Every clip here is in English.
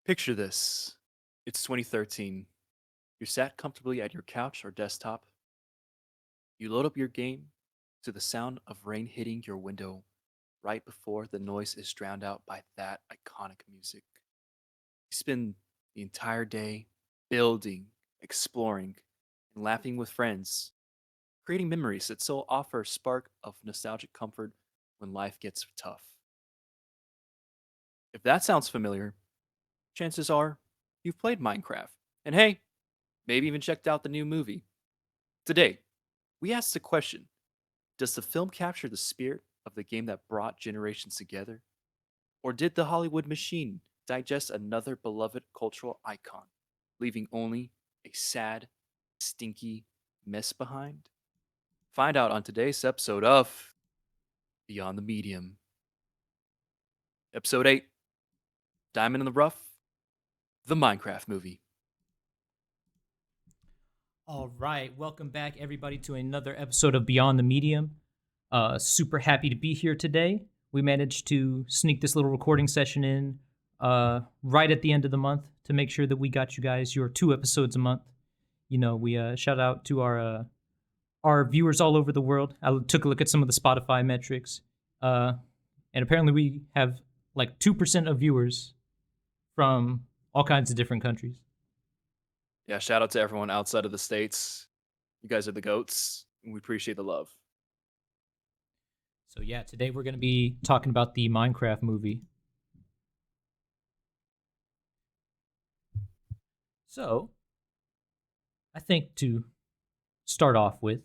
Picture this. It's 2013. You're sat comfortably at your couch or desktop. You load up your game to the sound of rain hitting your window right before the noise is drowned out by that iconic music. You spend the entire day building, exploring, and laughing with friends, creating memories that still offer a spark of nostalgic comfort when life gets tough. If that sounds familiar, chances are you've played Minecraft. And hey, maybe even checked out the new movie. Today, we ask the question: does the film capture the spirit of the game that brought generations together? Or did the Hollywood machine digest another beloved cultural icon, leaving only a sad, stinky mess behind? Find out on today's episode of Beyond the Medium. Episode 8: Diamond in the Rough, the Minecraft movie. All right, welcome back everybody to another episode of Beyond the Medium. Super happy to be here today. We managed to sneak this little recording session in right at the end of the month to make sure that we got you guys your 2 episodes a month. You know, we shout out to our viewers all over the world. I took a look at some of the Spotify metrics, and apparently we have like 2% of viewers from all kinds of different countries. Yeah, shout out to everyone outside of the States. You guys are the goats, and we appreciate the love. So yeah, today we're going to be talking about the Minecraft movie. So, I think to start off with,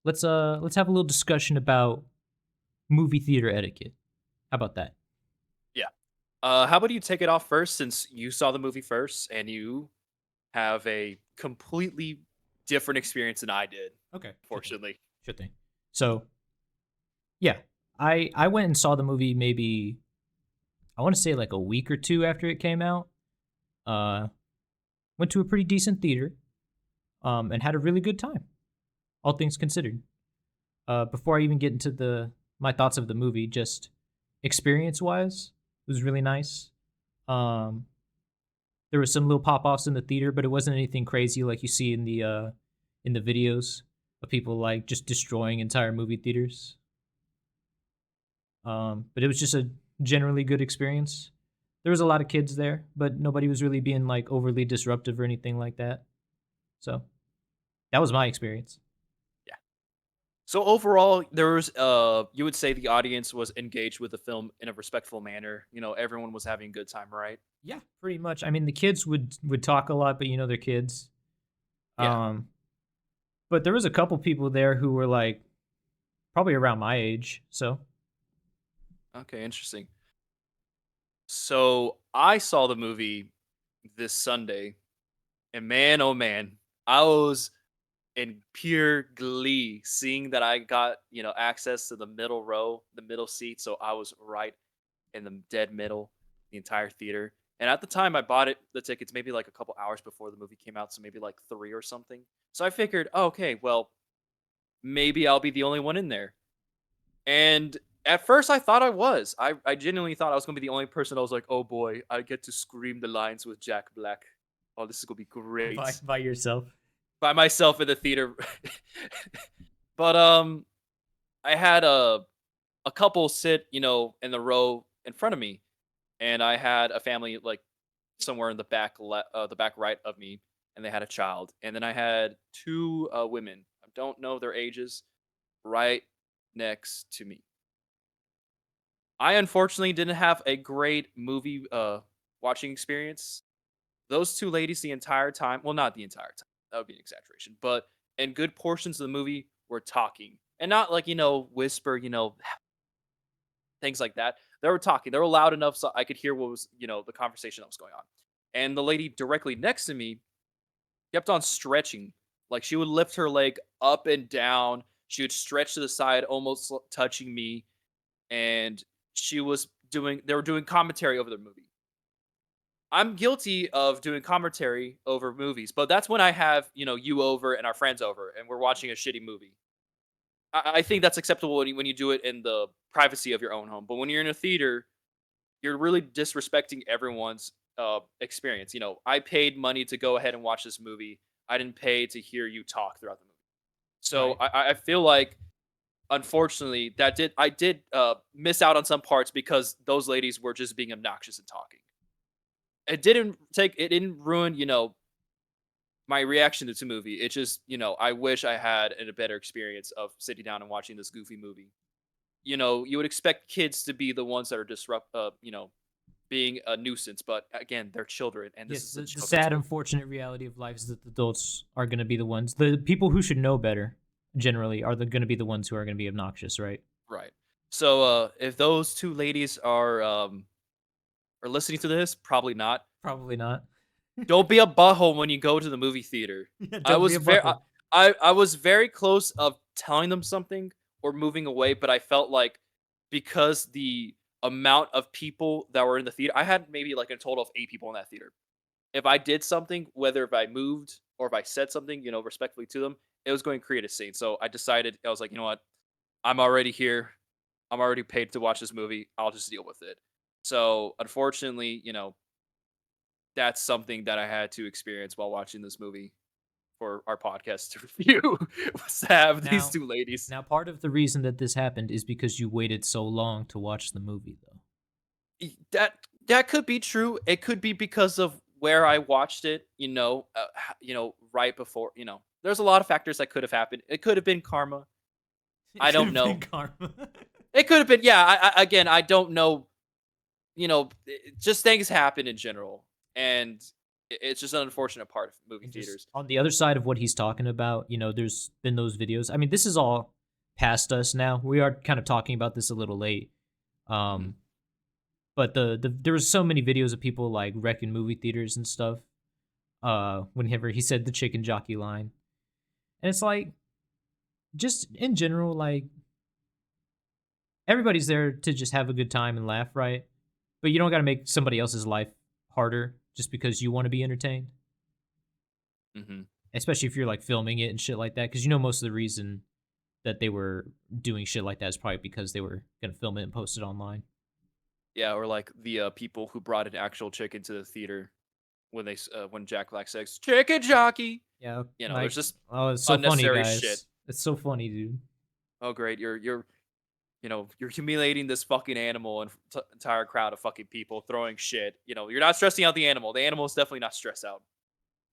let's have a little discussion about movie theater etiquette. How about that? Yeah. How about you take it off first, since you saw the movie first and you have a completely different experience than I did, Okay, sure thing. fortunately. Sure thing. So, yeah, I went and saw the movie maybe I want to say like a week or two after it came out. Uh, went to a pretty decent theater, and had a really good time, all things considered. Before I even get into my thoughts of the movie, just experience wise, it was really nice. Um, there was some little pop offs in the theater, but it wasn't anything crazy like you see in the videos of people like just destroying entire movie theaters. But it was just a generally good experience. There was a lot of kids there, but nobody was really being like overly disruptive or anything like that. So that was my experience. Yeah. So overall, there was you would say the audience was engaged with the film in a respectful manner. You know, everyone was having a good time, right? Yeah, pretty much. I mean, the kids would talk a lot, but you know they're kids. Yeah. Um, but there was a couple people there who were like probably around my age. So Okay, interesting. So I saw the movie this Sunday, and man, oh man, I was in pure glee seeing that I got, access to the middle row, the middle seat. So I was right in the dead middle, the entire theater. And at the time I bought the tickets maybe like a couple hours before the movie came out, so maybe like 3 or something. So I figured, oh, okay, well, maybe I'll be the only one in there. And at first I thought I was. I genuinely thought I was gonna be the only person. I was like, oh boy, I get to scream the lines with Jack Black. Oh, this is gonna be great. by yourself. By myself in the theater. But I had a couple sit, in the row in front of me, and I had a family like somewhere in the the back right of me, and they had a child, and then I had two women. I don't know their ages, right next to me. I unfortunately didn't have a great movie watching experience. Those two ladies the entire time, well, not the entire time. That would be an exaggeration, but in good portions of the movie were talking. And not like, whisper, things like that. They were talking. They were loud enough so I could hear what was, the conversation that was going on. and the lady directly next to me kept on stretching. Like, she would lift her leg up and down. She would stretch to the side, almost touching me, and they were doing commentary over the movie. I'm guilty of doing commentary over movies, but that's when I have, you over and our friends over and we're watching a shitty movie. I think that's acceptable when you do it in the privacy of your own home. But when you're in a theater, you're really disrespecting everyone's experience. I paid money to go ahead and watch this movie. I didn't pay to hear you talk throughout the movie. So Right. I feel like, unfortunately, I did miss out on some parts because those ladies were just being obnoxious and talking. It didn't ruin, my reaction to the movie. It just, I wish I had a better experience of sitting down and watching this goofy movie. You would expect kids to be the ones that are being a nuisance, but again, they're children, and Yeah, this is a the children's sad, movie. unfortunate reality of life is that the adults are going to be the ones, the people who should know better, generally, are going to be the ones who are going to be obnoxious, right? Right. So, if those two ladies are listening to this, probably not. Probably not. Don't be a butthole when you go to the movie theater. Yeah, I don't be was a very butthole. I was very close of telling them something or moving away, but I felt like, because the amount of people that were in the theater, I had maybe like a total of 8 people in that theater. If I did something, whether if I moved or if I said something, respectfully to them, it was going to create a scene. So I was like, you know what? I'm already here. I'm already paid to watch this movie. I'll just deal with it. So unfortunately, that's something that I had to experience while watching this movie for our podcast to review, was to have these Now, two ladies. now, part of the reason that this happened is because you waited so long to watch the movie, though. That could be true. It could be because of where I watched it. Right before. There's a lot of factors that could have happened. It could have been karma. It I could don't have been know. karma. It could have been. Yeah. Again, I don't know. Just things happen in general, and it's just an unfortunate part of movie And just theaters. on the other side of what he's talking about, there's been those videos. I mean, this is all past us now. We are kind of talking about this a little late. Mhm. Um, but there was so many videos of people like wrecking movie theaters and stuff. Whenever he said the chicken jockey line, and it's like, just in general, like, everybody's there to just have a good time and laugh, right? But you don't got to make somebody else's life harder just because you want to be entertained. Mhm. Especially if you're like filming it and shit like that, because most of the reason that they were doing shit like that is probably because they were gonna film it and post it online. Yeah, or like the people who brought an actual chicken to the theater when Jack Black says "chicken jockey." Yeah, There's like, just oh, it's so funny, unnecessary shit. guys. It's so funny, dude. Oh, great! You're humiliating this fucking animal and entire crowd of fucking people throwing shit. You're not stressing out the animal. The animal is definitely not stressed out.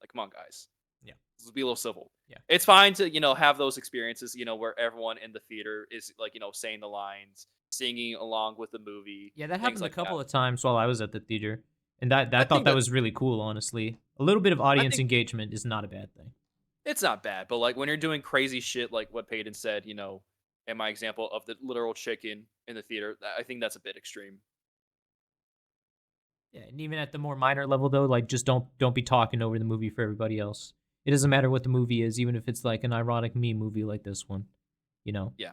Like, come on, guys. Yeah, Let's be a little civil. yeah, It's fine to, have those experiences, where everyone in the theater is like, saying the lines, singing along with the movie, yeah. That things happened a like that. couple of times while I was at the theater, and that I I thought think that that was really cool. Honestly, a little bit of I audience think engagement is not a bad thing. it's not bad, but like when you're doing crazy shit like what Payton said, in my example of the literal chicken in the theater, I think that's a bit extreme. Yeah, and even at the more minor level though, like, just don't be talking over the movie for everybody else. It doesn't matter what the movie is, even if it's like an ironic meme movie like this one. You know, Yeah.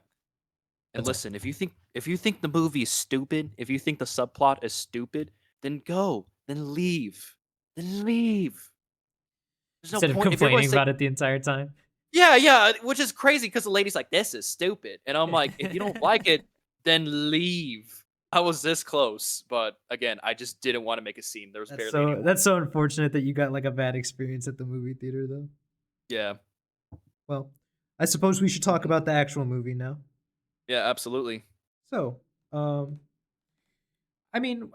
And that's all. listen, if you think the movie is stupid, if you think the subplot is stupid, then go, then leave, then leave. There's no Instead of point if everyone's complaining saying, about it the entire time. yeah, yeah, which is crazy because the lady's like, "This is stupid," and I'm like, "If you don't like it, then leave." I was this close, but again, I just didn't want to make a scene. There was barely anyone. That's so unfortunate that you got like a bad experience at the movie theater though. Yeah, Well, I suppose we should talk about the actual movie now. yeah, absolutely. So, I mean,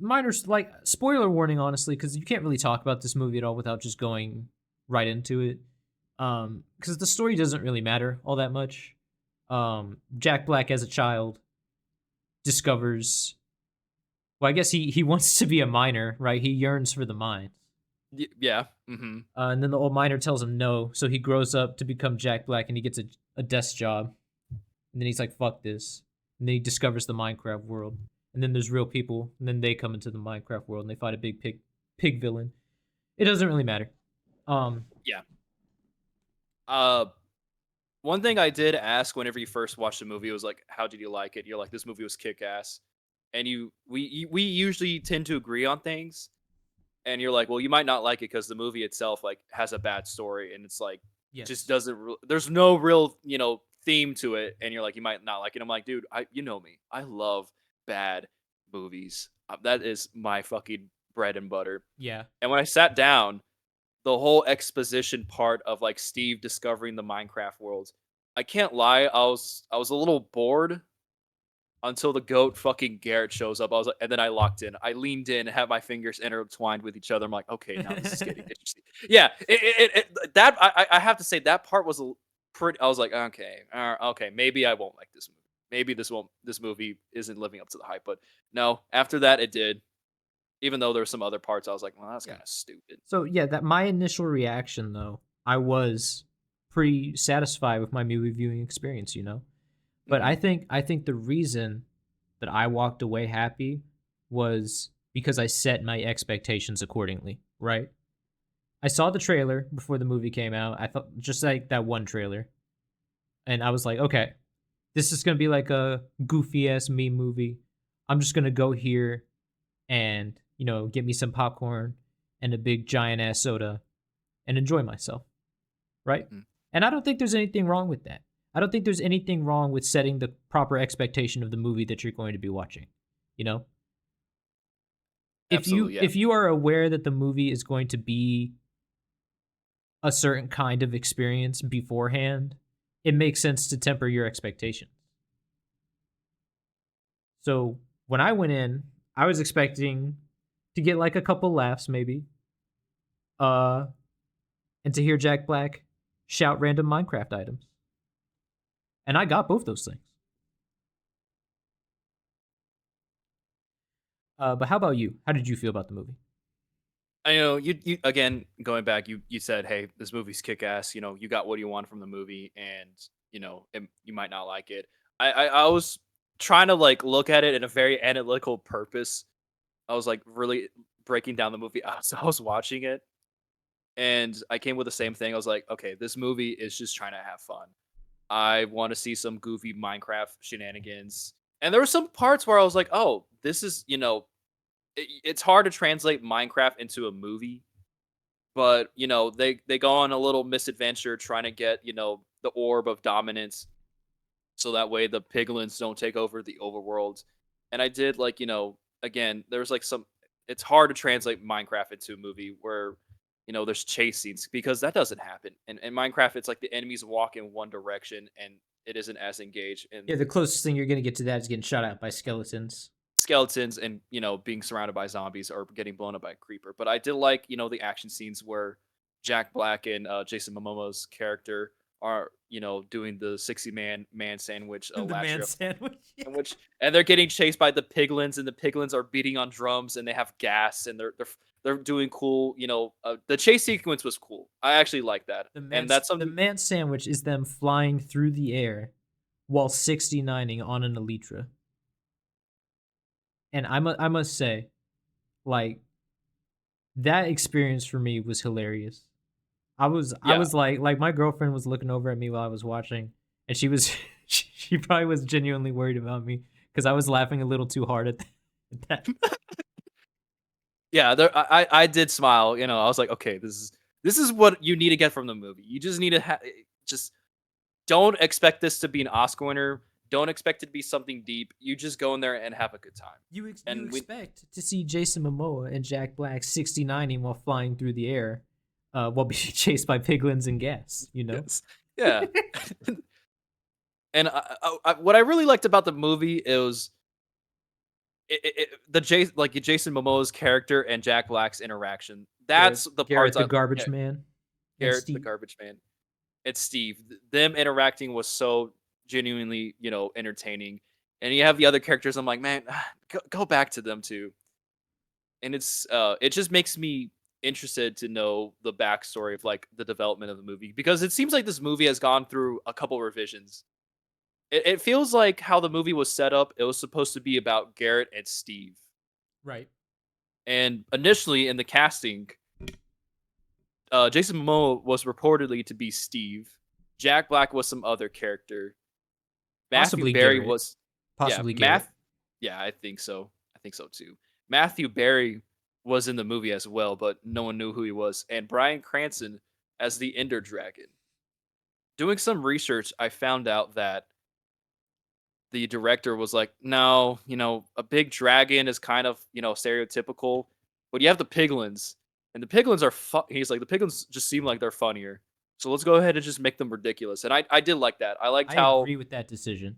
minor, like, spoiler warning, honestly, because you can't really talk about this movie at all without just going right into it. Because the story doesn't really matter all that much. Jack Black as a child discovers, well, I guess he wants to be a miner, right? He yearns for the mine. Yeah. Mm-hmm. And then the old miner tells him no, so he grows up to become Jack Black, and he gets a desk job. And then he's like, fuck this. And then he discovers the Minecraft world. And then there's real people, and then they come into the Minecraft world, and they fight a big pig villain. It doesn't really matter. Um, Yeah. Uh, One thing I did ask whenever you first watched the movie was like, "How did you like it?" You're like, "This movie was kick ass," and we usually tend to agree on things, and you're like, "Well, you might not like it because the movie itself like has a bad story, and it's like just yes. doesn't. There's no real theme to it," and you're like, "You might not like it." I'm like, "Dude, you know me. I love bad movies. That is my fucking bread and butter." Yeah. And when I sat down, the whole exposition part of like Steve discovering the Minecraft world. I can't lie, I was a little bored until the goat fucking Garrett shows up. I was like, and then I locked in. I leaned in, had my fingers intertwined with each other. I'm like, okay, now this is getting interesting. Yeah, that I have to say that part was pretty. I was like, okay, okay, maybe I won't like this movie. Maybe this movie isn't living up to the hype. But no, after that, it did. Even though there were some other parts, I was like, well, that's Yeah. kind of stupid. So yeah, that my initial reaction though, I was pretty satisfied with my movie viewing experience, you know. But Hmm. I think the reason that I walked away happy was because I set my expectations accordingly, right? I saw the trailer before the movie came out. I thought just like that one trailer, and I was like, okay, this is gonna be like a goofy ass meme movie. I'm just gonna go here and get me some popcorn and a big giant ass soda and enjoy myself, right? Hmm. And I don't think there's anything wrong with that. I don't think there's anything wrong with setting the proper expectation of the movie that you're going to be watching. You know, if you Absolutely, yeah. if you are aware that the movie is going to be a certain kind of experience beforehand, it makes sense to temper your expectations. So when I went in, I was expecting to get like a couple laughs, maybe, uh, and to hear Jack Black shout random Minecraft items, and I got both those things. But how about you? How did you feel about the movie? I know you again going back. You said, "Hey, this movie's kick ass." You got what you want from the movie, and you might not like it. I was trying to like look at it in a very analytical purpose. I was like really breaking down the movie as I was watching it, and I came with the same thing. I was like, okay, this movie is just trying to have fun. I want to see some goofy Minecraft shenanigans, and there were some parts where I was like, oh, this is it's hard to translate Minecraft into a movie, but they go on a little misadventure trying to get the orb of dominance, so that way the piglins don't take over the overworld. And I did like again, there's like some. It's hard to translate Minecraft into a movie where there's chase scenes because that doesn't happen. And in Minecraft, it's like the enemies walk in one direction and it isn't as engaged. And Yeah, the closest thing you're gonna get to that is getting shot at by skeletons. skeletons and being surrounded by zombies or getting blown up by a creeper. But I did like the action scenes where Jack Black and Jason Momoa's character are doing the 60-man sandwich The man latria sandwich. sandwich, and they're getting chased by the piglins, and the piglins are beating on drums, and they have gas, and they're doing cool. The chase sequence was cool. I actually like that, and that's The something. man sandwich is them flying through the air while 69ing on an elytra. And I must say, like, that experience for me was hilarious. I Yeah, was like my girlfriend was looking over at me while I was watching, and she was she probably was genuinely worried about me because I was laughing a little too hard at that. yeah. I did smile. I was like, okay, this is what you need to get from the movie. You just need to just don't expect this to be an Oscar winner. Don't expect it to be something deep. You just go in there and have a good time. You And we expect to see Jason Momoa and Jack Black 69ing while flying through the air, while being chased by piglins and gas. You know. yes, yeah. And what I really liked about the movie is like Jason Momoa's character and Jack Black's interaction. That's the parts Garrett the I yeah, garbage man and Garrett the Steve. garbage man. It's Steve. Them interacting was so genuinely, entertaining. And you have the other characters. I'm like, man, go back to them too. And it just makes me interested to know the backstory of like the development of the movie because it seems like this movie has gone through a couple revisions. It feels like how the movie was set up. It was supposed to be about Garrett and Steve, Right. And initially in the casting, Jason Momoa was reportedly to be Steve. Jack Black was some other character. Matthew Possibly Barry Garrett. was, yeah, Possibly Garrett. yeah, I think so. I think so too. Matthew Barry was in the movie as well, but no one knew who he was. And Bryan Cranston as the Ender Dragon. Doing some research, I found out that the director was like, "No, a big dragon is kind of, stereotypical, but you have the piglins, and the piglins are he's like, "The piglins just seem like they're funnier. So let's go ahead and just make them ridiculous." And I did like that. I liked I how, agree with that decision.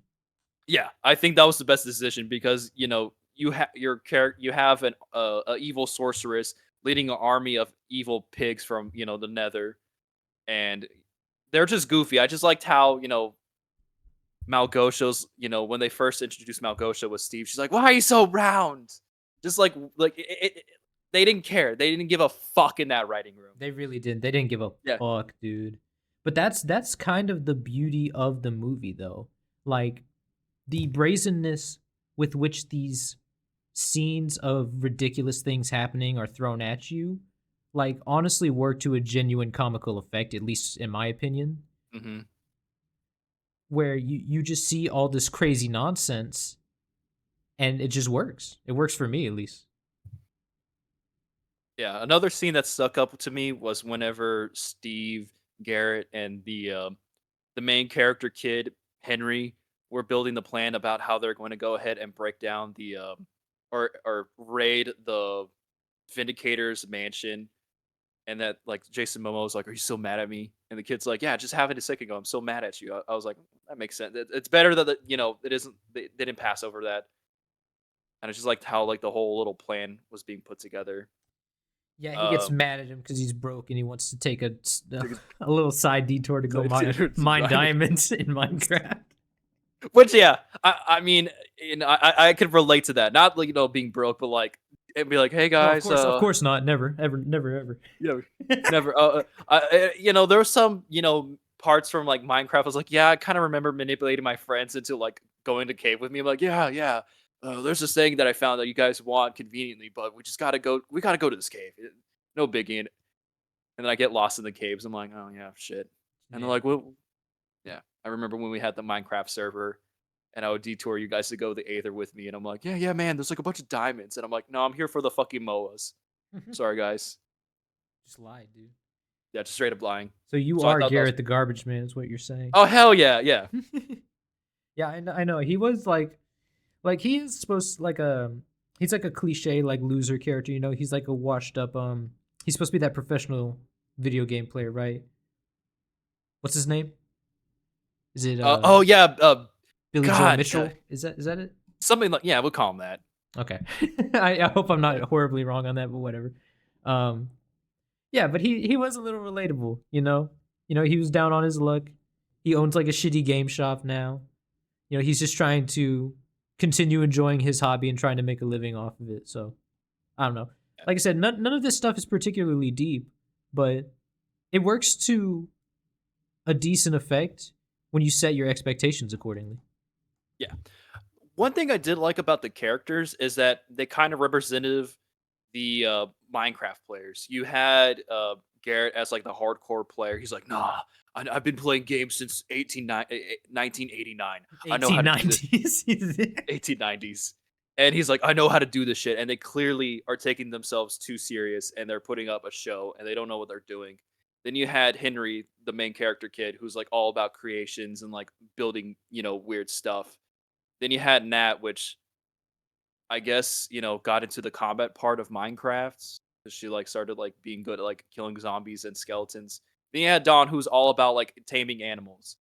yeah, I think that was the best decision because, you have an a evil sorceress leading an army of evil pigs from, the Nether, and they're just goofy. I just liked how, Malgosia's, when they first introduced Malgosia with Steve, she's like, "Why are you so round?" Just they didn't care. They didn't give a fuck in that writing room. They really didn't. They didn't give a Yeah. fuck, dude. But that's kind of the beauty of the movie, though. Like the brazenness with which these scenes of ridiculous things happening are thrown at you, like honestly work to a genuine comical effect, at least in my opinion, Hmm. where you just see all this crazy nonsense and it just works. It works for me at least. Yeah. Another scene that stuck up to me was whenever Steve, Garrett, and the main character kid Henry were building the plan about how they're going to go ahead and break down or raid the Vindicator's mansion. And that, like, Jason Momoa was like, "Are you so mad at me?" And the kid's like, "Yeah, just have it a second ago. I'm so mad at you." I was like, "That makes sense. It's better that it isn't. They didn't pass over that." And I just liked how, like, the whole little plan was being put together. Yeah, he gets Um, mad at him because he's broke and he wants to take a, because- a little side detour to go it's mine diamond. diamonds in Minecraft. Which, yeah, I mean, I could relate to that. Not like, being broke, but like, and be like, "Hey No, guys, of course not. Never, ever, never, ever. yeah, never." There were some, parts from like Minecraft. I was like, "Yeah, I kind of remember manipulating my friends into like going to cave with me." I'm like, "Yeah, yeah. There's this thing that I found that you guys want conveniently, but we just gotta go. We gotta go to this cave. No biggie." And then I get lost in the caves. I'm like, "Oh yeah, shit." And they're Yeah. like, "Well, yeah." I remember when we had the Minecraft server, and I would detour you guys to go the Aether with me, and I'm like, "Yeah, yeah, man. There's like a bunch of diamonds," and I'm like, "No, I'm here for the fucking moas. Sorry, guys." Just lied, dude. Yeah, just straight up lying. So you So I are thought that was, Garrett the garbage man, is what you're saying. oh hell yeah, yeah. Yeah, I know. He was like he is supposed like he's like a cliche like loser character. He's like a washed up. He's supposed to be that professional video game player, right? What's his name? Is it Oh yeah. Billy Joe God, Mitchell? Is that it? something like, yeah, we'll call him that. Okay. I hope I'm not horribly wrong on that, but whatever. Um, yeah, but he was a little relatable, he was down on his luck. He owns like a shitty game shop now. He's just trying to continue enjoying his hobby and trying to make a living off of it. So I don't know. Like I said, none of this stuff is particularly deep, but it works to a decent effect when you set your expectations accordingly. Yeah. One thing I did like about the characters is that they kind of represented the Minecraft players. You had Garrett as like the hardcore player. He's like, "Nah, I've been playing games since 1989. I know how to do this." 1890s. 1890s. And he's like, "I know how to do this shit." And they clearly are taking themselves too serious and they're putting up a show and they don't know what they're doing. Then you had Henry, the main character kid, who's like all about creations and like building, weird stuff. Then you had Nat, which I guess, got into the combat part of Minecraft. 'Cause she like started like being good at like killing zombies and skeletons. Then you had Dawn, who's all about like taming animals,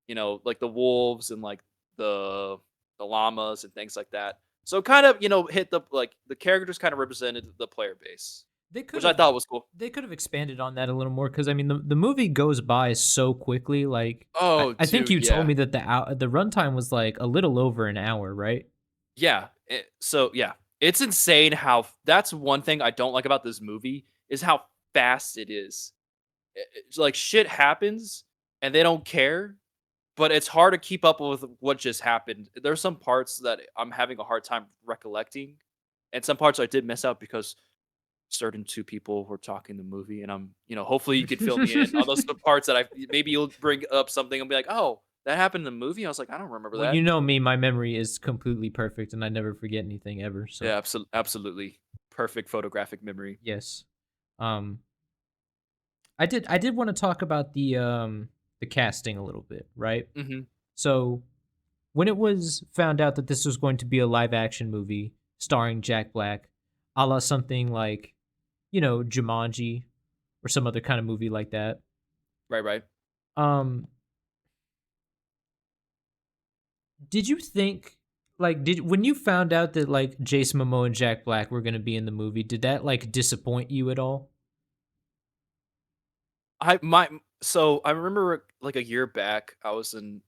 like the wolves and like the the llamas and things like that. So kind of, hit the characters kind of represented the player base, They could which I have thought was cool. they could have expanded on that a little more because I mean the movie goes by so quickly. Like I, Oh, I think dude, you told yeah. me that the runtime was like a little over an hour, right? Yeah. So yeah, it's insane how that's one thing I don't like about this movie is how fast it is. It's like shit happens and they don't care, but it's hard to keep up with what just happened. There's some parts that I'm having a hard time recollecting, and some parts I did miss out because certain two people were talking the movie, and hopefully you could fill me in on those parts that maybe you'll bring up something and be like, "Oh, that happened in the movie." I was like, "I don't remember Well, that." you know me, my memory is completely perfect, and I never forget anything ever. So Yeah, absolutely perfect photographic memory. yes, um, I did want to talk about the casting a little bit, right? Mhm. So when it was found out that this was going to be a live action movie starring Jack Black, a la something like Jumanji or some other kind of movie like that. Right, right. Um, did you think did when you found out that like Jason Momoa and Jack Black were gonna be in the movie, did that like disappoint you at all? I remember like a year back, I was in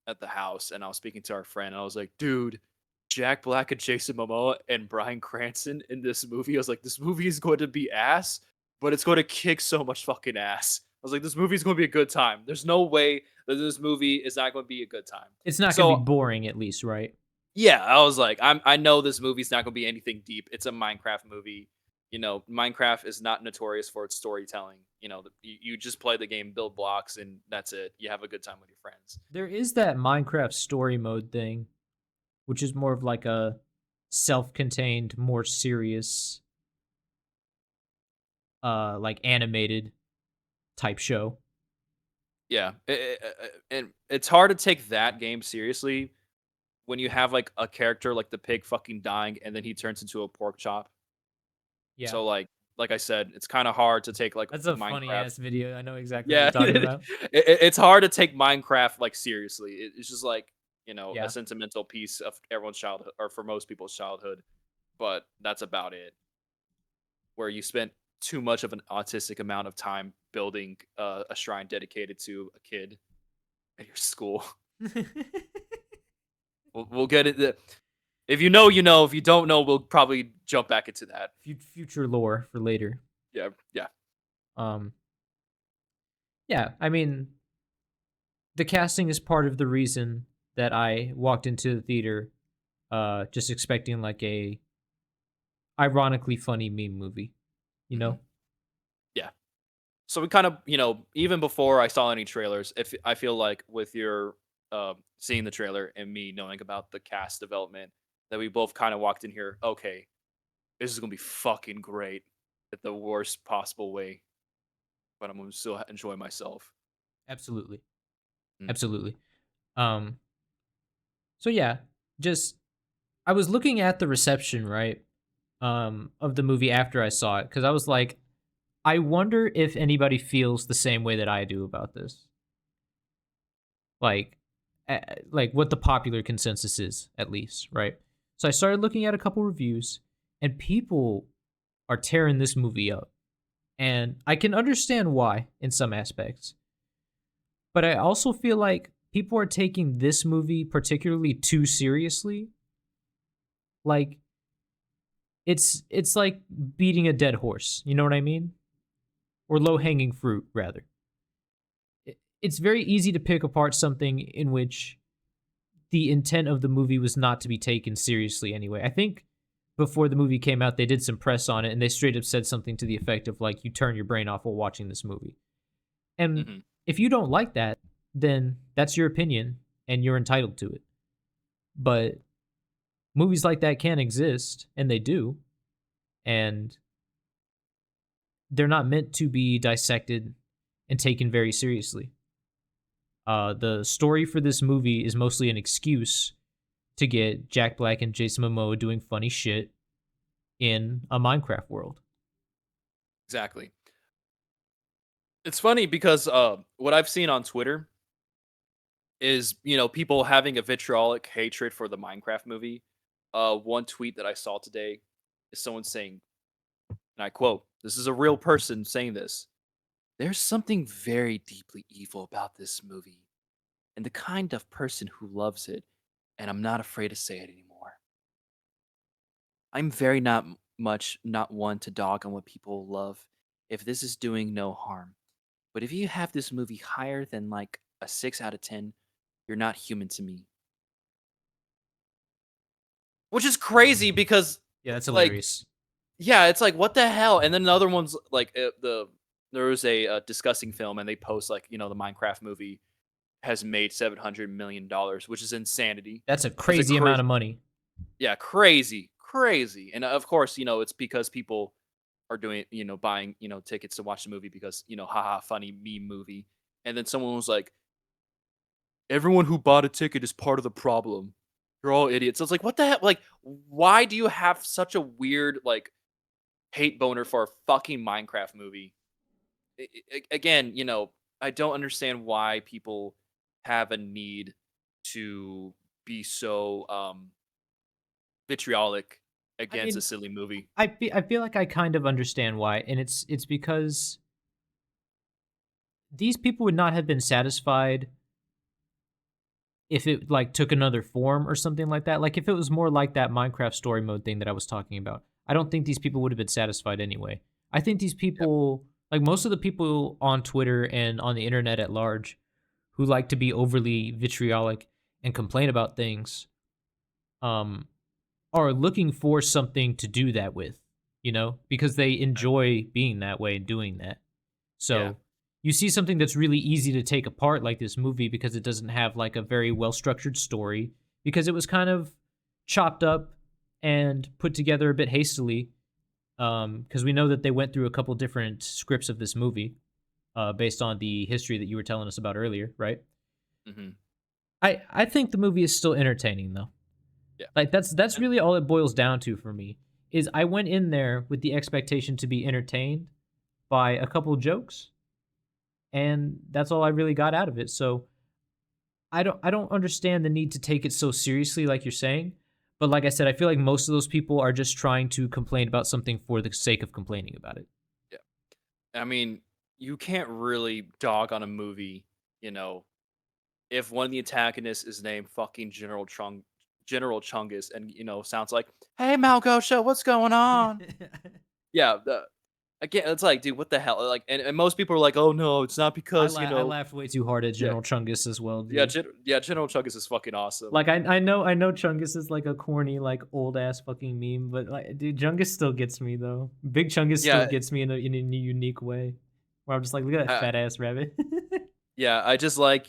at the house and I was speaking to our friend and I was like, "Dude, Jack Black and Jason Momoa and Bryan Cranston in this movie." I was like, "This movie is going to be ass, but it's going to kick so much fucking ass." I was like, "This movie is going to be a good time. There's no way that this movie is not going to be a good time." It's not gonna be So boring, at least, right? yeah, I was like, I know this movie's not gonna be anything deep. It's a Minecraft movie. Minecraft is not notorious for its storytelling. You just play the game, build blocks, and that's it. You have a good time with your friends. There is that Minecraft story mode thing, which is more of like a self-contained, more serious, like animated type show. Yeah, and it's hard to take that game seriously when you have like a character like the pig fucking dying and then he turns into a pork chop. Yeah. So like I said, it's kind of hard to take like That's a funny Minecraft. ass video. I know exactly what you're Yeah, talking about. it's hard to take Minecraft like seriously. It's just like a Yeah. sentimental piece of everyone's childhood, or for most people's childhood. But that's about it. Where you spent too much of an autistic amount of time building a shrine dedicated to a kid at your school. We'll get it. If you know, you know. If you don't know, we'll probably jump back into that. Future lore for later. Yeah, yeah. Um, yeah, I mean, the casting is part of the reason that I walked into the theater just expecting like a ironically funny meme movie, you Hmm. know? Yeah. So we kind of, even before I saw any trailers, if I feel like with your seeing the trailer and me knowing about the cast development, that we both kind of walked in here. Okay, this is gonna be fucking great at the worst possible way, but I'm gonna still enjoy myself. Absolutely. Mm. Absolutely. Um so yeah, just I was looking at the reception, right? Of the movie after I saw it cuz I was like I wonder if anybody feels the same way that I do about this. Like like what the popular consensus is at least, right? So I started looking at a couple reviews and people are tearing this movie up. And I can understand why in some aspects. But I also feel like people are taking this movie particularly too seriously. Like it's like beating a dead horse, you know what I mean? Or low-hanging fruit rather. It's very easy to pick apart something in which the intent of the movie was not to be taken seriously anyway. I think before the movie came out they did some press on it and they straight up said something to the effect of like you turn your brain off while watching this movie. And Hmm. if you don't like that, then that's your opinion and you're entitled to it. But movies like that can exist, and they do, and they're not meant to be dissected and taken very seriously. The story for this movie is mostly an excuse to get Jack Black and Jason Momoa doing funny shit in a Minecraft world. Exactly. It's funny because what I've seen on Twitter is people having a vitriolic hatred for the Minecraft movie. One tweet that I saw today is someone saying, and I quote, "This is a real person saying this. There's something very deeply evil about this movie, and the kind of person who loves it, and I'm not afraid to say it anymore. I'm very much not one to dog on what people love if this is doing no harm. But if you have this movie higher than like a 6 out of 10, you're not human to me." Which is crazy because Yeah, that's like hilarious. Yeah, it's like, what the hell? And then another one's like there was a discussing film, and they post like the Minecraft movie has made $700 million, which is insanity. That's a That's a crazy amount crazy, of money. yeah, crazy, crazy. And of course, it's because people are doing, buying, tickets to watch the movie because haha, funny meme movie. And then someone was like, everyone who bought a ticket is part of the problem. You're all idiots. So it's like, what the heck? Like, why do you have such a weird like hate boner for a fucking Minecraft movie? Again, I don't understand why people have a need to be so vitriolic I against a mean, silly movie. I feel like I kind of understand why, and it's because these people would not have been satisfied if it like took another form or something like that. Like if it was more like that Minecraft story mode thing that I was talking about, I don't think these people would have been satisfied anyway. I think these Yep. people, like most of the people on Twitter and on the internet at large, who like to be overly vitriolic and complain about things, um, are looking for something to do that with, because they enjoy being that way and doing that. Yeah. So you see something that's really easy to take apart, like this movie, because it doesn't have like a very well structured story, because it was kind of chopped up and put together a bit hastily. Because we know that they went through a couple different scripts of this movie, based on the history that you were telling us about earlier, right? Hmm. I think the movie is still entertaining though. Yeah. Like that's And really all it boils down to for me. Is I went in there with the expectation to be entertained by a couple jokes, and that's all I really got out of it. So I don't understand the need to take it so seriously like you're saying. But like I said, I feel like most of those people are just trying to complain about something for the sake of complaining about it. yeah, I mean, you can't really dog on a movie, you know, if one of the antagonists is named fucking General Chungus, and sounds like, "Hey, Malgosha, what's going on?" Yeah, again, it's like, dude, what the hell? Like, and most people are like, "Oh no, it's not because I laughed way too hard at yeah, General Chungus as well, yeah, dude. yeah, General Chungus is fucking awesome." Like I know Chungus is like a corny like old ass fucking meme, but like dude, Chungus still gets me though. Big Chungus still Yeah, gets me in a unique way, where I'm just like, look at that I, fat ass rabbit. yeah, I just like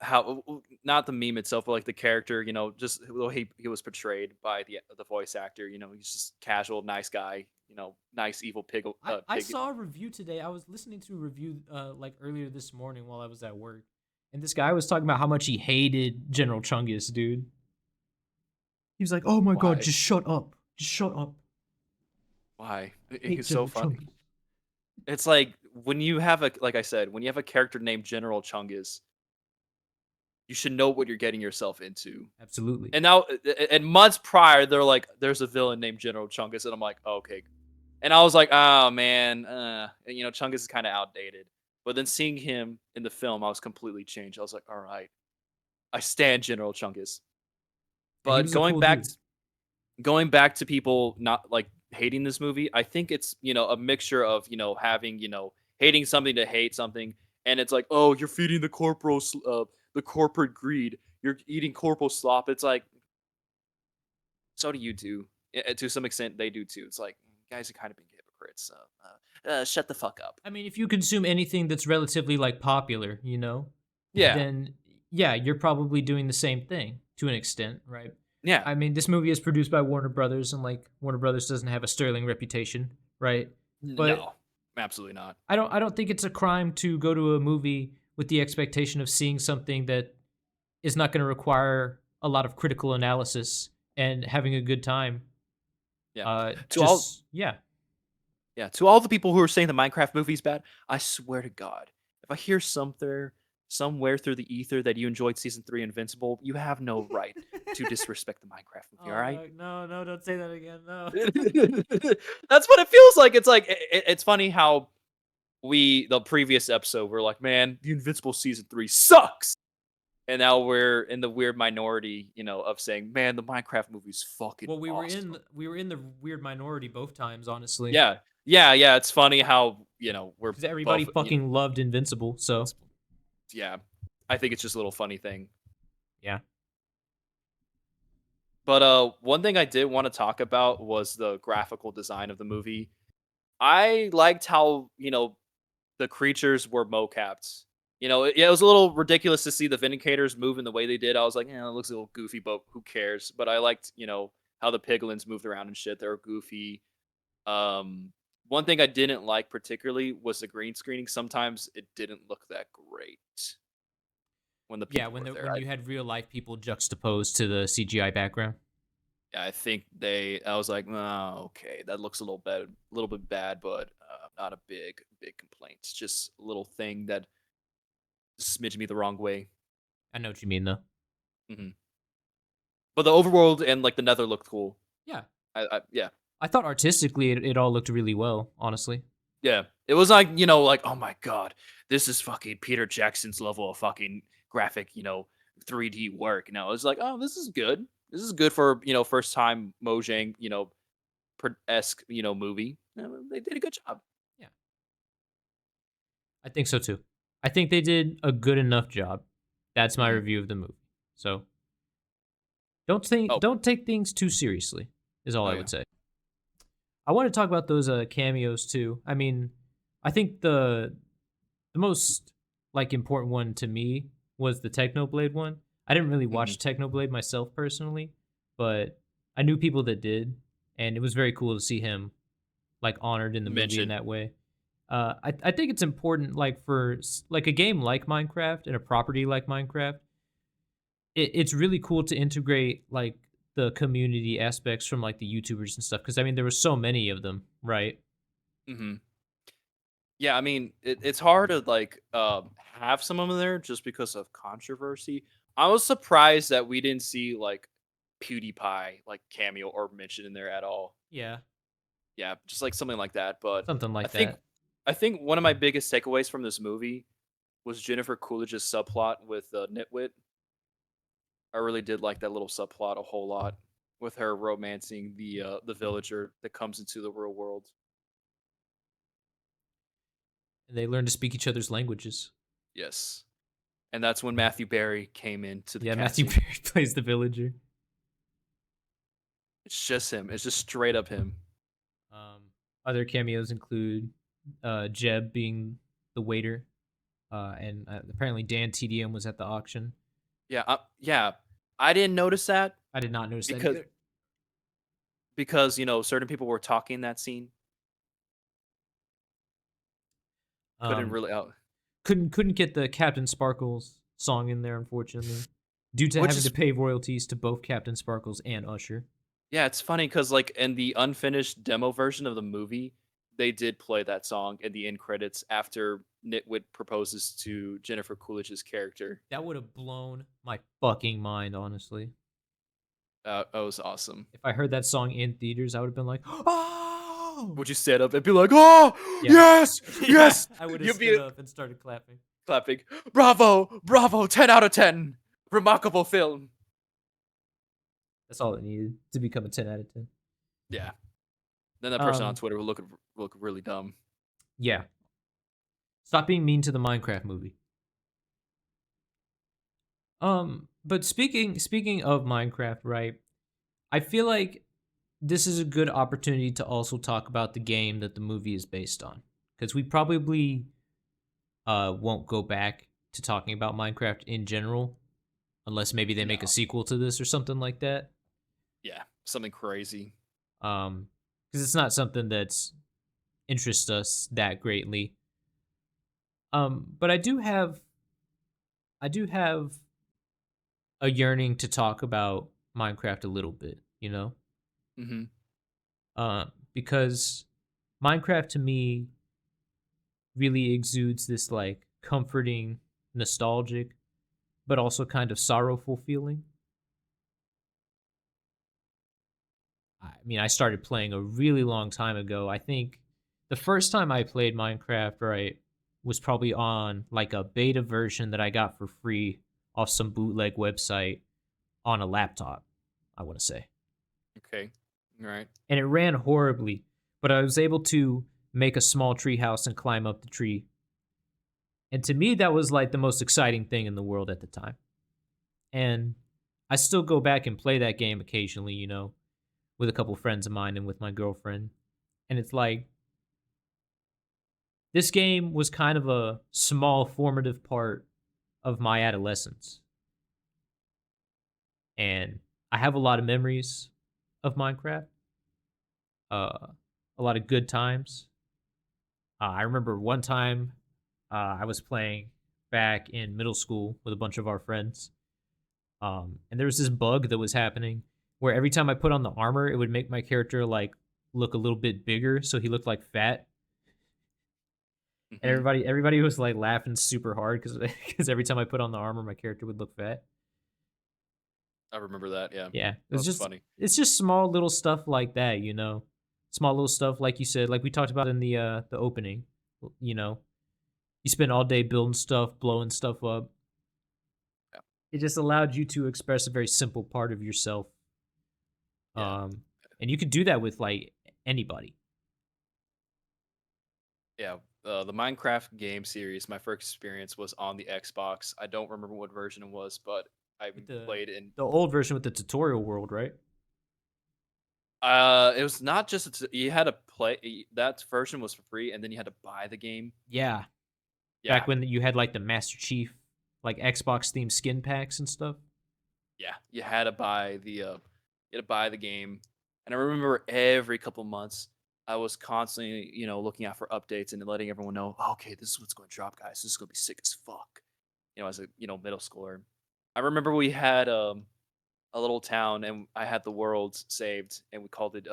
how not the meme itself, but like the character, just the way he was portrayed by the voice actor. He's just casual, nice guy. Nice evil I pig. saw a review today. I was listening to a review like earlier this morning while I was at work, and this guy was talking about how much he hated General Chungus, dude. He was like, "Oh my god, Why? just shut up, just shut up." Why? Hate He's so General funny. Chungus. It's like when you have like I said, when you have a character named General Chungus, you should know what you're getting yourself into. Absolutely. And now, and months prior, they're like, "There's a villain named General Chungus," and I'm like, oh, "Okay." And I was like, "Oh man, and, Chungus is kind of outdated." But then seeing him in the film, I was completely changed. I was like, "All right, I stand General Chungus." Yeah, he But was a cool dude. going back to people not like hating this movie, I think it's a mixture of having hating something to hate something, and it's like, oh, you're feeding the corporate greed, you're eating corporal slop. It's like, so do you too. To some extent, they do too. It's like, guys are kind of being hypocrites. So shut the fuck up. I mean, if you consume anything that's relatively like popular, Yeah, then yeah, you're probably doing the same thing to an extent, right? yeah. I mean, this movie is produced by Warner Brothers, and like Warner Brothers doesn't have a sterling reputation, right? But No, absolutely not. I don't think it's a crime to go to a movie with the expectation of seeing something that is not going to require a lot of critical analysis and having a good time. Yeah. To all Just yeah. Yeah, to all the people who are saying the Minecraft movie's bad, I swear to God, if I hear somewhere through the ether that you enjoyed season 3 Invincible, you have no right to disrespect the Minecraft movie, all Oh right? no, no, no! Don't say that again. No. That's what it feels like. It's like it's funny how the previous episode we're like, man, the Invincible season 3 sucks. And now we're in the weird minority, of saying, man, the Minecraft movie's fucking Well, we were awesome. in the weird minority both times, honestly, Yeah. Yeah, yeah, it's funny how, we're because everybody both, fucking loved Invincible. So yeah. I think it's just a little funny thing. yeah. But one thing I did want to talk about was the graphical design of the movie. I liked how, the creatures were mocapped. Yeah, it was a little ridiculous to see the Vindicators move in the way they did. I was like, it looks a little goofy, but who cares? But I liked, how the piglins moved around and shit. They were goofy. Um, One thing I didn't like particularly was the green screening. Sometimes it didn't look that great when the Yeah, people were there. when you had real life people juxtaposed to the CGI background. I think I was like, oh, okay, that looks a little bit bad, but not a big complaint. It's just a little thing that smidged me the wrong way. I know what you mean though. hmm But the overworld and like the Nether looked cool. Yeah, Yeah, I thought artistically it all looked really well. Honestly, yeah. It was like like oh my god, this is fucking Peter Jackson's level of fucking graphic, 3D work. No, it's like oh, this is good. This is good for first time Mojang, esque movie. They did a good job. yeah, I think so too. I think they did a good enough job. That's my hmm review of the movie. So Oh, don't take things too seriously. Is all oh I yeah. would say. I want to talk about those cameos too. I mean, I think the most like important one to me was the Technoblade one. I didn't really hmm watch Technoblade myself personally, but I knew people that did, and it was very cool to see him like honored in the movie in Mention. that way. I think it's important like for like a game like Minecraft and a property like Minecraft. It's really cool to integrate like the community aspects from like the YouTubers and stuff because I mean there were so many of them, right? hmm Yeah, I mean, it's hard to like have some of them there just because of controversy. I was surprised that we didn't see like PewDiePie like cameo or mention in there at all. Yeah, Yeah, just like something like that. But something I like think that. I think one of my biggest takeaways from this movie was Jennifer Coolidge's subplot with Nitwit. I really did like that little subplot a whole lot with her romancing the villager that comes into the real world. And they learn to speak each other's languages. Yes. And that's when Matthew Barry came into the Yeah, Matthew casting. Perry plays the villager. It's just him. It's just straight up him. Um, Other cameos include Jeb being the waiter, and apparently Dan TDM was at the auction. Yeah, yeah. I didn't notice that I did not notice that because either. certain people were talking in that scene. Couldn't Um, really out. couldn't get the Captain Sparkles song in there, unfortunately, due to Which having to is pay royalties to both Captain Sparkles and Usher. yeah, it's funny because like in the unfinished demo version of the movie, they did play that song in the end credits after Nitwit proposes to Jennifer Coolidge's character. That would have blown my fucking mind, honestly. That was awesome. If I heard that song in theaters, I would have been like, "Oh!" Would you stand up and be like, "Oh Yeah, yes, yeah. yes"? I would have You'd stood be up and started clapping. clapping. Bravo, bravo, 10 out of 10. Remarkable film. That's all it needed to become a 10 out of 10. Yeah. Then that person on Um, Twitter will look really dumb. yeah. Stop being mean to the Minecraft movie. But speaking of Minecraft, right? I feel like this is a good opportunity to also talk about the game that the movie is based on. Because we probably won't go back to talking about Minecraft in general, unless maybe they make a No. sequel to this or something like that. Yeah, something crazy. Because it's not something that's interests us that greatly. But I do have a yearning to talk about Minecraft a little bit, you know? Mhm. Because Minecraft to me really exudes this like comforting, nostalgic, but also kind of sorrowful feeling. I mean, I started playing a really long time ago. I think the first time I played Minecraft, right, was probably on like a beta version that I got for free off some bootleg website on a laptop, I want to say. Okay. All right. And it ran horribly, but I was able to make a small tree house and climb up the tree. And to me, that was like the most exciting thing in the world at the time. And I still go back and play that game occasionally, with a couple friends of mine and with my girlfriend. And it's like this game was kind of a small formative part of my adolescence. And I have a lot of memories of Minecraft. Uh a lot of good times. I remember one time I was playing back in middle school with a bunch of our friends. And there was this bug that was happening where every time I put on the armor, it would make my character like look a little bit bigger, so he looked like fat. And Hmm. everybody was like laughing super hard because because every time I put on the armor, my character would look fat. I remember that. Yeah, Yeah, that's funny. it's just small little stuff like that, small little stuff like you said, like we talked about in the opening. You know, you spend all day building stuff, blowing stuff up. Yeah, It just allowed you to express a very simple part of yourself. yeah, Um, and you could do that with like anybody. yeah. The Minecraft game series, my first experience was on the Xbox. I don't remember what version it was, but I With the played in. the old version with the tutorial world, right? It was not just you had to that version was for free, and then you had to buy the game. Yeah. Back Yeah, when you had like the Master Chief, like Xbox themed skin packs and stuff. yeah. You had to buy the game, and I remember every couple months I was constantly, looking out for updates and letting everyone know, "Oh, okay, this is what's going to drop, guys. This is going to be sick as fuck." As a middle schooler, I remember we had a little town, and I had the world saved, and we called it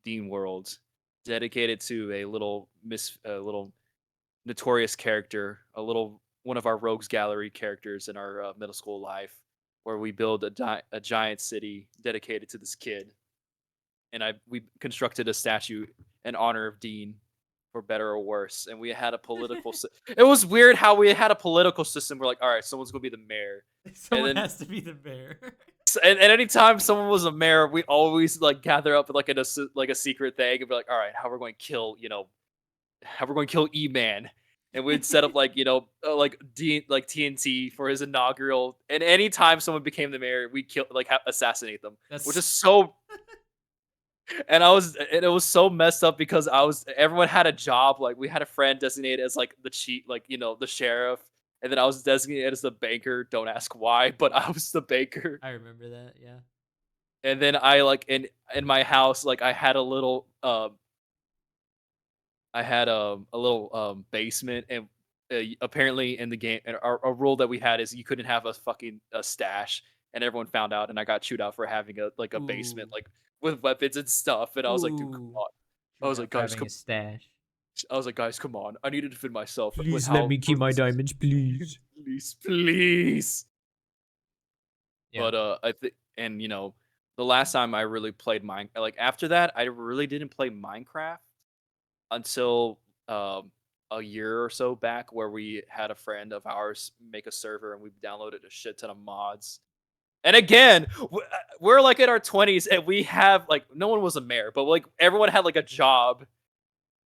Dean World, dedicated to a little notorious character, a little one of our rogues gallery characters in our middle school life, where we build a giant city dedicated to this kid, and we constructed a statue in honor of Dean, for better or worse. And we had a it was weird how we had a political system. We're like, all right, someone's gonna be the mayor, and Someone then has to be the bear. and anytime someone was a mayor, we always like gather up like in like a secret thing and be like, all right, how we're going to kill E-Man. And we'd set up like, like TNT for his inaugural. And anytime someone became the mayor, we kill like assassinate them, which is That's so. And it was so messed up because everyone had a job. Like we had a friend designated as like the chief, like the sheriff, and then I was designated as the banker. Don't ask why, but I was the banker. I remember that. Yeah. And then I like in my house, like I had a little basement, and apparently in the game, and our rule that we had is you couldn't have a fucking a stash, and everyone found out, and I got chewed out for having a basement Ooh. like with weapons and stuff, and I was like, dude, come Ooh. on. I Chewed was like, out for guys, having come. a stash. I was like, guys, come on. I need to defend myself with Please let how me keep my ruthless this. diamonds, please. Please, please. Yeah. But I think, and the last time I really played like after that, I really didn't play Minecraft until a year or so back, where we had a friend of ours make a server and we downloaded a shit ton of mods. And again, we're like in our 20s, and we have like no one was a mayor, but like everyone had like a job,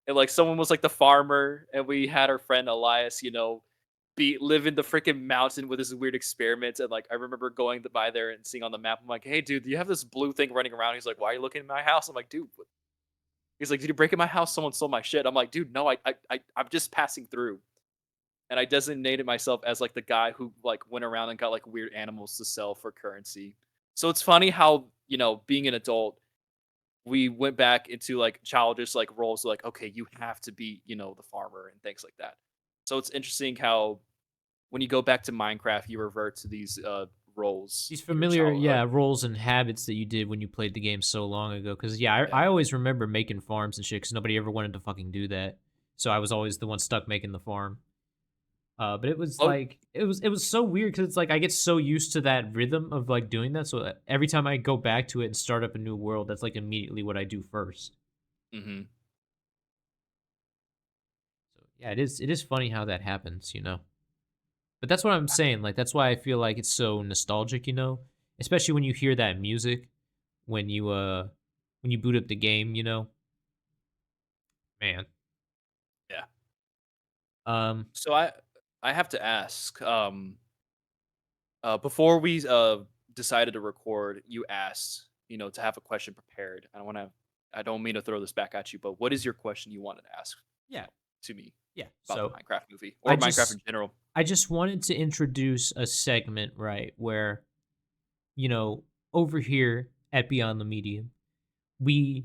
and like someone was like the farmer, and we had our friend Elias, be live in the freaking mountain with this weird experiment. And like I remember going by there and seeing on the map, I'm like, hey dude, do you have this blue thing running around? He's like, why are you looking at my house? I'm like, dude, he's like, "Did you break in my house? Someone stole my shit." I'm like, "Dude, no, I'm just passing through." And I designated myself as like the guy who like went around and got like weird animals to sell for currency. So it's funny how, being an adult, we went back into like childish like roles, like, okay, you have to be, the farmer and things like that. So it's interesting how when you go back to Minecraft, you revert to these roles These in your familiar, childhood. yeah, roles and habits that you did when you played the game so long ago. Because yeah, I Yeah. always remember making farms and shit. Because nobody ever wanted to fucking do that. So I was always the one stuck making the farm. But it was Oh, like it was so weird because it's like I get so used to that rhythm of like doing that. So every time I go back to it and start up a new world, that's like immediately what I do first. mhm. So yeah, it is funny how that happens. But that's what I'm saying. Like that's why I feel like it's so nostalgic. Especially when you hear that music when you boot up the game. Man. Yeah. Um So I have to ask, before we decided to record, you asked, to have a question prepared. I don't mean to throw this back at you, but what is your question you wanted to ask, Yeah. to me Yeah. about the So Minecraft movie I or Minecraft just in general? I just wanted to introduce a segment, right, where, you know, over here at Beyond the Medium, we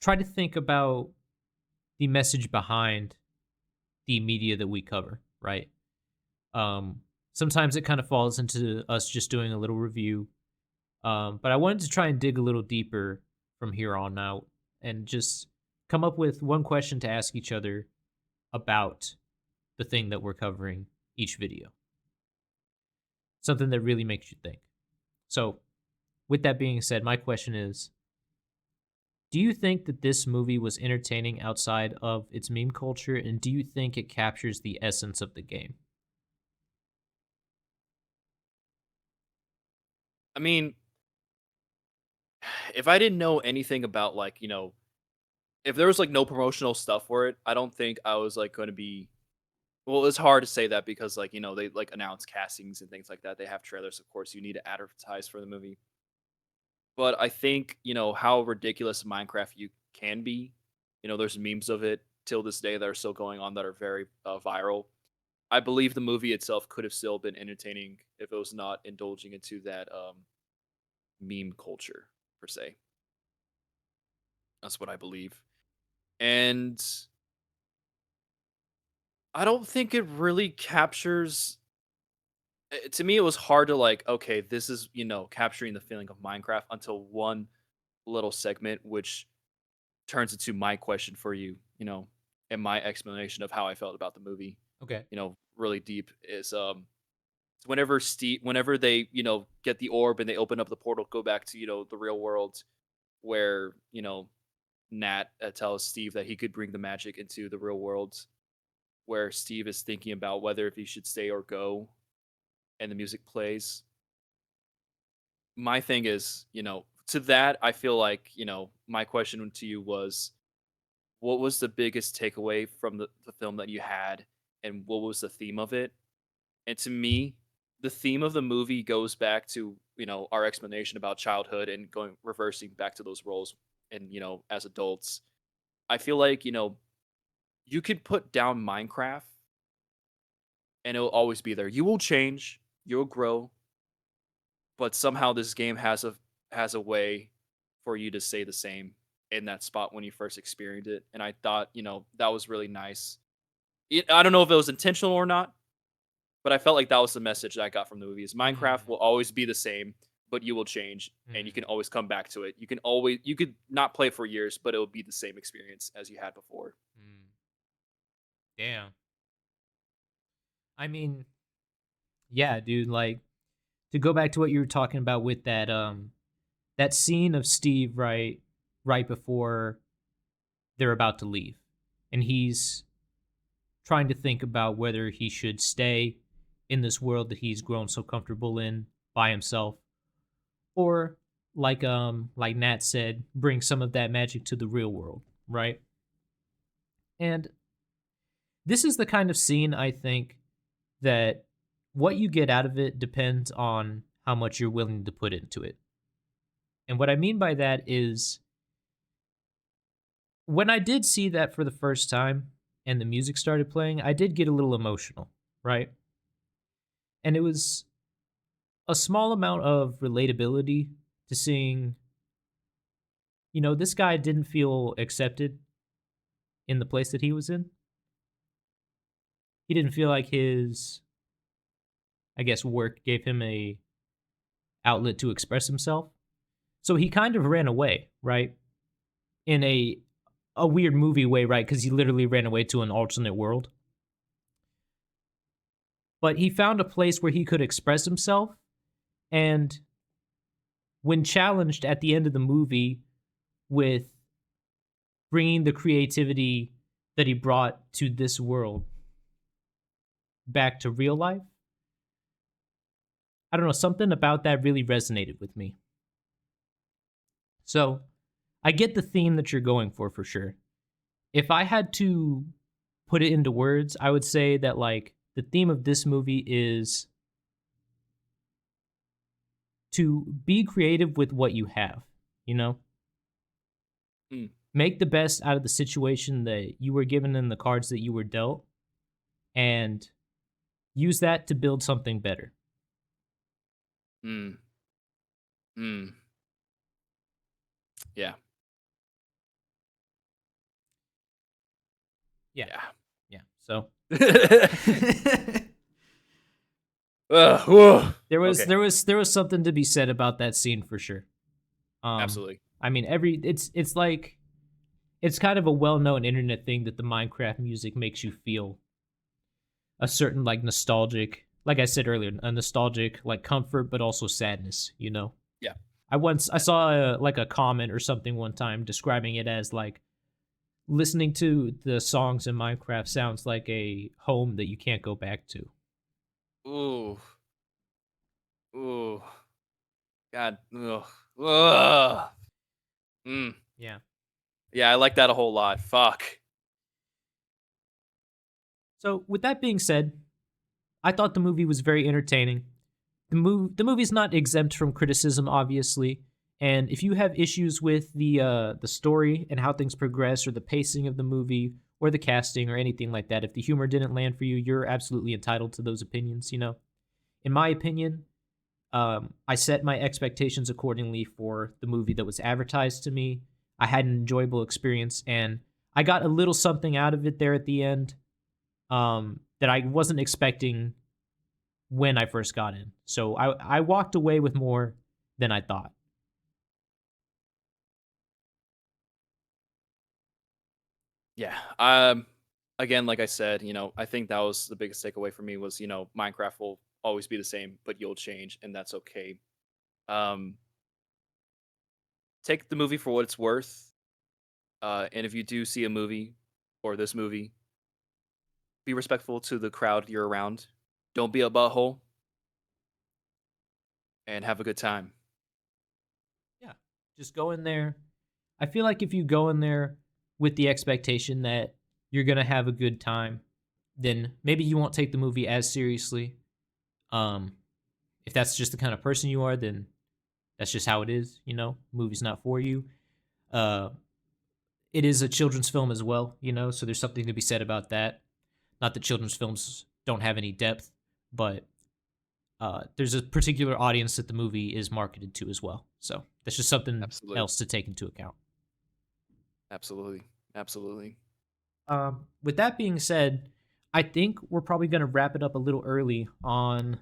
try to think about the message behind the media that we cover, right? Um, Sometimes it kind of falls into us just doing a little review. But I wanted to try and dig a little deeper from here on out and just come up with one question to ask each other about the thing that we're covering each video. Something that really makes you think. So, with that being said, my question is, do you think that this movie was entertaining outside of its meme culture, and do you think it captures the essence of the game? I mean, if I didn't know anything about like, if there was like no promotional stuff for it, I don't think I was like going to be. Well, it's hard to say that because like, they like announce castings and things like that. They have trailers, of course. You need to advertise for the movie. But I think, how ridiculous Minecraft you can be. There's memes of it till this day that are still going on that are very viral. I believe the movie itself could have still been entertaining if it was not indulging into that meme culture per se. That's what I believe. And I don't think it really captures. To me, it was hard to like, okay, this is, capturing the feeling of Minecraft until one little segment, which turns into my question for you, and my explanation of how I felt about the movie, Okay. really deep is whenever they, get the orb and they open up the portal, go back to, the real world where, Nat tells Steve that he could bring the magic into the real world, where Steve is thinking about whether if he should stay or go, and the music plays. My thing is, to that, I feel like, my question to you was, what was the biggest takeaway from the film that you had, and what was the theme of it? And to me, the theme of the movie goes back to, our explanation about childhood and going reversing back to those roles and, as adults. I feel like, you could put down Minecraft and it'll always be there. You will change, you'll grow, but somehow this game has a way for you to stay the same in that spot when you first experienced it. And I thought, that was really nice. I don't know if it was intentional or not, but I felt like that was the message that I got from the movie is Minecraft Mm, will always be the same, but you will change and you mm, can always come back to it. You could not play it for years, but it will be the same experience as you had before. mm. Damn. I mean, yeah, dude, like to go back to what you were talking about with that scene of Steve right before they're about to leave. And he's trying to think about whether he should stay in this world that he's grown so comfortable in by himself or like Nat said, bring some of that magic to the real world, right? And this is the kind of scene I think that what you get out of it depends on how much you're willing to put into it. And what I mean by that is when I did see that for the first time and the music started playing, I did get a little emotional, right? And it was a small amount of relatability to seeing, this guy didn't feel accepted in the place that he was in. He didn't feel like his, I guess, work gave him a outlet to express himself. So he kind of ran away, right? In a weird movie way, right? Because he literally ran away to an alternate world. But he found a place where he could express himself. And when challenged at the end of the movie with bringing the creativity that he brought to this world back to real life, I don't know, something about that really resonated with me. So I get the theme that you're going for sure. If I had to put it into words, I would say that like the theme of this movie is to be creative with what you have, you know? Mm, Make the best out of the situation that you were given and the cards that you were dealt, and use that to build something better. mm, mm. Yeah. Yeah. Yeah. Yeah. So Whoa. there was Okay. there was there was something to be said about that scene for sure. Absolutely. I mean, it's like it's kind of a well-known internet thing that the Minecraft music makes you feel a certain like nostalgic, like I said earlier, a nostalgic like comfort, but also sadness. You know, Yeah. I Yeah. saw like a comment or something one time describing it as like listening to the songs in Minecraft sounds like a home that you can't go back to. Ooh. Ooh. God. Ugh. Ugh. Mm. Yeah. Yeah, I like that a whole lot. Fuck. So with that being said, I thought the movie was very entertaining. The movie's not exempt from criticism, obviously. And if you have issues with the story and how things progress, or the pacing of the movie, or the casting, or anything like that, if the humor didn't land for you, you're absolutely entitled to those opinions. You know, in my opinion, I set my expectations accordingly for the movie that was advertised to me. I had an enjoyable experience, and I got a little something out of it there at the end, that I wasn't expecting when I first got in. So I walked away with more than I thought. Yeah. Again, like I said, I think that was the biggest takeaway for me was, Minecraft will always be the same, but you'll change, and that's okay. Um, take the movie for what it's worth. And if you do see a movie or this movie, be respectful to the crowd you're around. Don't be a butthole and have a good time. Yeah. Just go in there. I feel like if you go in there with the expectation that you're going to have a good time, then maybe you won't take the movie as seriously. Um if that's just the kind of person you are, then that's just how it is, you know. Movie's not for you. Uh it is a children's film as well, you know, so there's something to be said about that. Not that children's films don't have any depth, but there's a particular audience that the movie is marketed to as well. So that's just something Absolutely. else to take into account. Absolutely. Absolutely. With that being said, I think we're probably going to wrap it up a little early on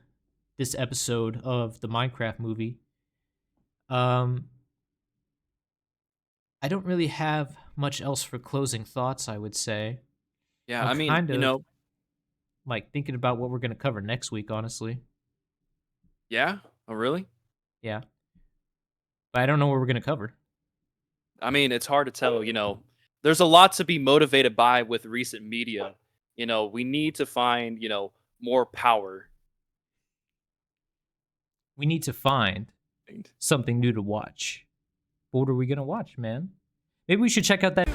this episode of the Minecraft movie. Um, I don't really have much else for closing thoughts, I would say. Yeah, I'm I mean, kind of like thinking about what we're going to cover next week, honestly. yeah. Oh, really? Yeah. But I don't know what we're going to cover. I mean, it's hard to tell, There's a lot to be motivated by with recent media. We need to find, more power. We need to find something new to watch. What are we going to watch, man? Maybe we should check out that